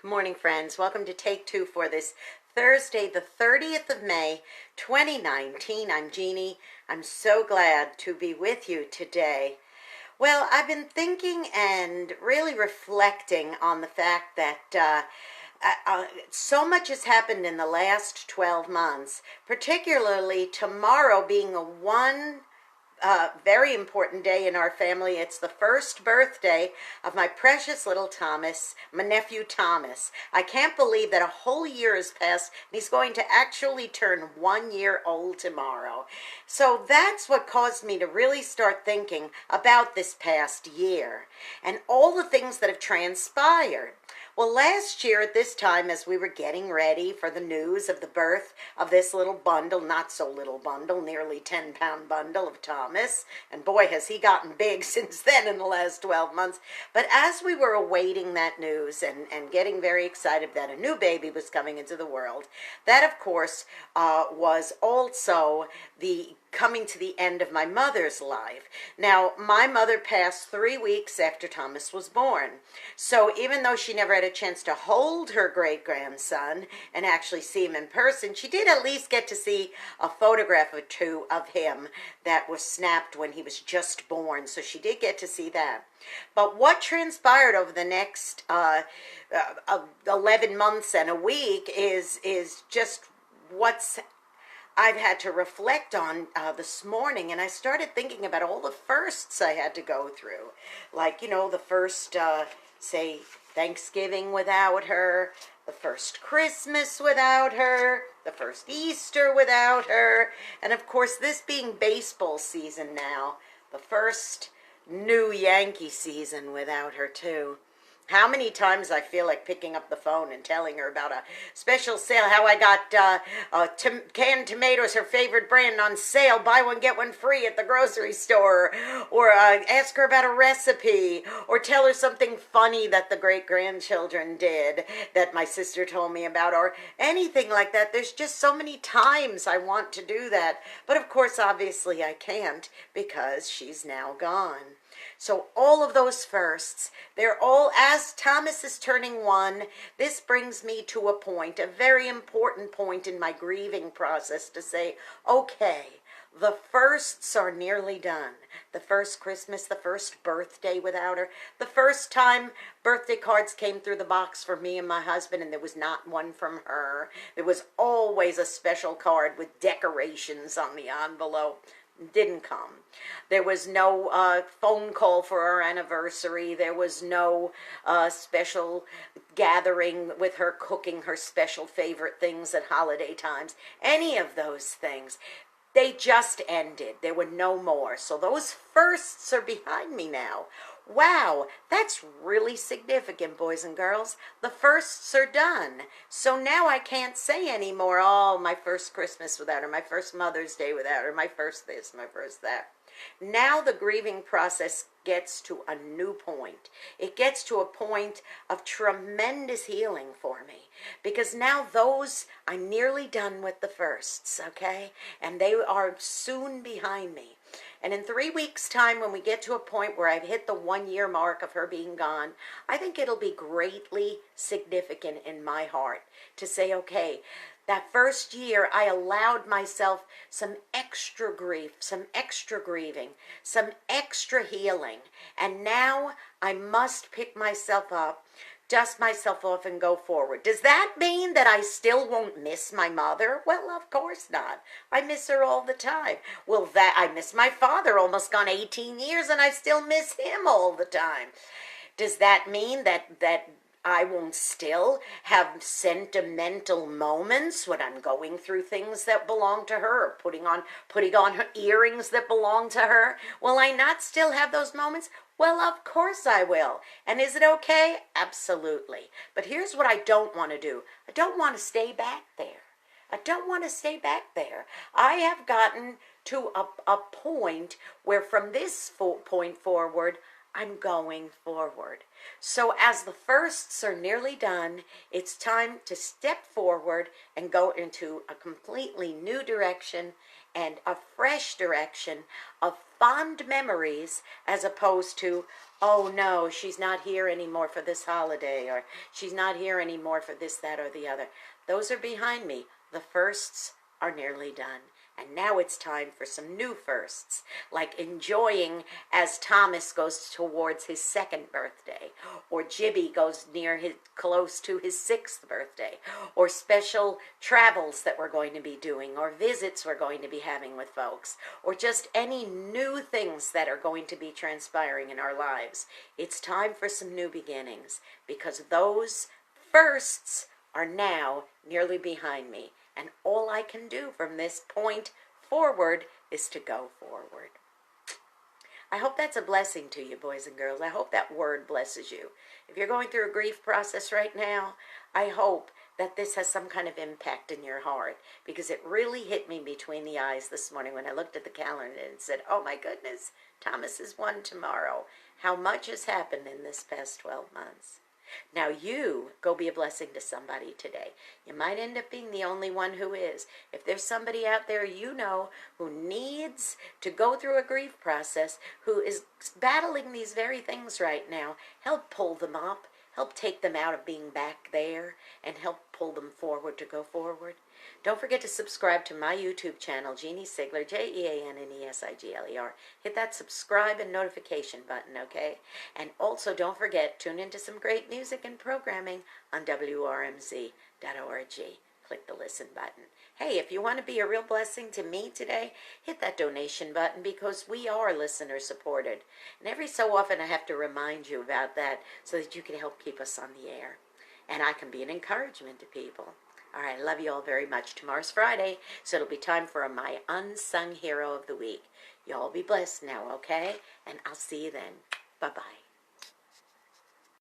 Morning, friends. Welcome to Take Two for this Thursday, the 30th of May, 2019. I'm Jeannie. I'm so glad to be with you today. Well, I've been thinking and really reflecting on the fact that so much has happened in the last 12 months, particularly tomorrow being a very important day in our family. It's the first birthday of my precious little Thomas, my nephew Thomas. I can't believe that a whole year has passed and he's going to actually turn 1 year old tomorrow. So that's what caused me to really start thinking about this past year and all the things that have transpired. Well, last year at this time, as we were getting ready for the news of the birth of this little bundle, not so little bundle, nearly 10-pound bundle of Thomas, and boy, has he gotten big since then in the last 12 months. But as we were awaiting that news and getting very excited that a new baby was coming into the world, that, of course, was also the coming to the end of my mother's life. Now, my mother passed 3 weeks after Thomas was born. So even though she never had a chance to hold her great-grandson and actually see him in person, she did at least get to see a photograph or two of him that was snapped when he was just born. So she did get to see that. But what transpired over the next 11 months and a week is just what's I've had to reflect on this morning, and I started thinking about all the firsts I had to go through. Like, you know, the first, say, Thanksgiving without her, the first Christmas without her, the first Easter without her, and of course, this being baseball season now, the first new Yankee season without her, too. How many times I feel like picking up the phone and telling her about a special sale, how I got canned tomatoes, her favorite brand, on sale, buy one, get one free at the grocery store, or ask her about a recipe, or tell her something funny that the great-grandchildren did that my sister told me about, or anything like that. There's just so many times I want to do that, but of course, obviously, I can't because she's now gone. So all of those firsts, they're all, as Thomas is turning 1, this brings me to a point, a very important point in my grieving process to say, okay, the firsts are nearly done. The first Christmas, the first birthday without her, the first time birthday cards came through the box for me and my husband and there was not one from her. There was always a special card with decorations on the envelope. Didn't come. There was no phone call for our anniversary. There was no special gathering with her cooking her special favorite things at holiday times. Any of those things. They just ended. There were no more. So those firsts are behind me now. Wow, that's really significant, boys and girls. The firsts are done. So now I can't say anymore, oh, my first Christmas without her, my first Mother's Day without her, my first this, my first that. Now the grieving process gets to a new point. It gets to a point of tremendous healing for me because now I'm nearly done with the firsts, okay? And they are soon behind me. And in 3 weeks' time, when we get to a point where I've hit the 1 year mark of her being gone, I think it'll be greatly significant in my heart to say, okay, that first year, I allowed myself some extra grief, some extra grieving, some extra healing. And now I must pick myself up, dust myself off, and go forward. Does that mean that I still won't miss my mother? Well, of course not. I miss her all the time. Well, I miss my father, almost gone 18 years, and I still miss him all the time. Does that mean that I won't still have sentimental moments when I'm going through things that belong to her, or putting on her earrings that belong to her? Will I not still have those moments? Well, of course I will. And is it okay? Absolutely. But here's what I don't want to do. I don't want to stay back there. I don't want to stay back there. I have gotten to a point where from this point forward, I'm going forward. So as the firsts are nearly done, it's time to step forward and go into a completely new direction and a fresh direction of fond memories as opposed to oh no, she's not here anymore for this holiday, or she's not here anymore for this, that, or the other. Those are behind me. The firsts are nearly done. And now it's time for some new firsts, like enjoying as Thomas goes towards his second birthday, or Jibby goes close to his sixth birthday, or special travels that we're going to be doing, or visits we're going to be having with folks, or just any new things that are going to be transpiring in our lives. It's time for some new beginnings, because those firsts are now nearly behind me. And all I can do from this point forward is to go forward. I hope that's a blessing to you, boys and girls. I hope that word blesses you. If you're going through a grief process right now, I hope that this has some kind of impact in your heart, because it really hit me between the eyes this morning when I looked at the calendar and said, oh my goodness, Thomas is 1 tomorrow. How much has happened in this past 12 months? Now you go be a blessing to somebody today. You might end up being the only one who is. If there's somebody out there you know who needs to go through a grief process, who is battling these very things right now, help pull them up, help take them out of being back there, and help pull them forward to go forward. Don't forget to subscribe to my YouTube channel, Jeannie Sigler, Jeannesigler. Hit that subscribe and notification button, okay? And also don't forget, tune into some great music and programming on WRMZ.org. Click the listen button. Hey, if you want to be a real blessing to me today, hit that donation button, because we are listener supported. And every so often I have to remind you about that so that you can help keep us on the air. And I can be an encouragement to people. All right, I love you all very much. Tomorrow's Friday, so it'll be time for my Unsung Hero of the Week. You all be blessed now, okay? And I'll see you then. Bye-bye.